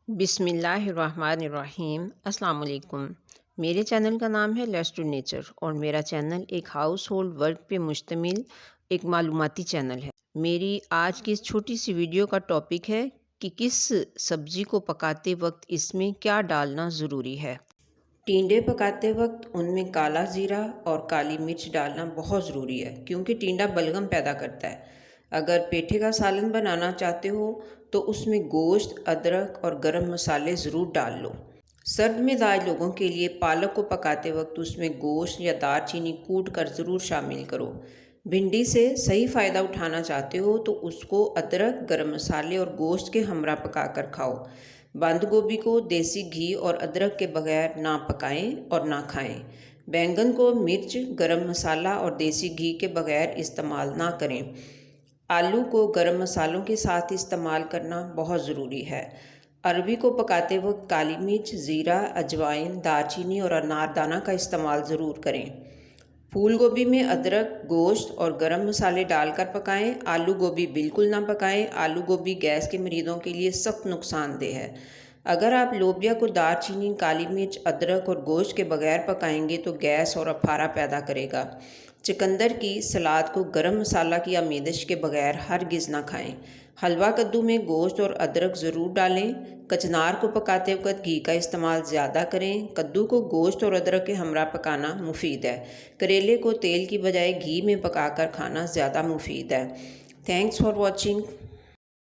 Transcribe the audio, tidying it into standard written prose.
बिस्मिल्लाहिर्रहमानिर्रहीम। अस्सलाम वालेकुम। मेरे चैनल का नाम है लेट्स डू नेचर और मेरा चैनल एक हाउस होल्ड वर्क पे मुश्तमिल एक मालूमाती चैनल है। मेरी आज की इस छोटी सी वीडियो का टॉपिक है कि किस सब्ज़ी को पकाते वक्त इसमें क्या डालना ज़रूरी है। टिंडे पकाते वक्त उनमें काला ज़ीरा और काली मिर्च डालना बहुत ज़रूरी है क्योंकि टिंडा बलगम पैदा करता है। अगर पेठे का सालन बनाना चाहते हो तो उसमें गोश्त, अदरक और गरम मसाले ज़रूर डाल लो। सर्द मिजाज लोगों के लिए पालक को पकाते वक्त उसमें गोश्त या दालचीनी कूट कर ज़रूर शामिल करो। भिंडी से सही फ़ायदा उठाना चाहते हो तो उसको अदरक, गरम मसाले और गोश्त के हमरा पकाकर खाओ। बंद गोभी को देसी घी और अदरक के बगैर ना पकाएं और ना खाएं। बैंगन को मिर्च, गरम मसाला और देसी घी के बगैर इस्तेमाल ना करें। आलू को गरम मसालों के साथ इस्तेमाल करना बहुत ज़रूरी है। अरबी को पकाते वक्त काली मिर्च, ज़ीरा, अजवाइन, दालचीनी और अनारदाना का इस्तेमाल ज़रूर करें। फूल गोभी में अदरक, गोश्त और गरम मसाले डालकर पकाएं। आलू गोभी बिल्कुल ना पकाएं। आलू गोभी गैस के मरीज़ों के लिए सख्त नुकसानदेह है। अगर आप लोबिया को दालचीनी, काली मिर्च, अदरक और गोश्त के बगैर पकाएंगे तो गैस और अफारा पैदा करेगा। चुकंदर की सलाद को गरम मसाला की आमेदश के बगैर हरगिज़ ना खाएं। हलवा कद्दू में गोश्त और अदरक ज़रूर डालें। कचनार को पकाते वक्त घी का इस्तेमाल ज़्यादा करें। कद्दू को गोश्त और अदरक के हमरा पकाना मुफीद है। करेले को तेल की बजाय घी में पकाकर खाना ज़्यादा मुफीद है। Thanks for watching.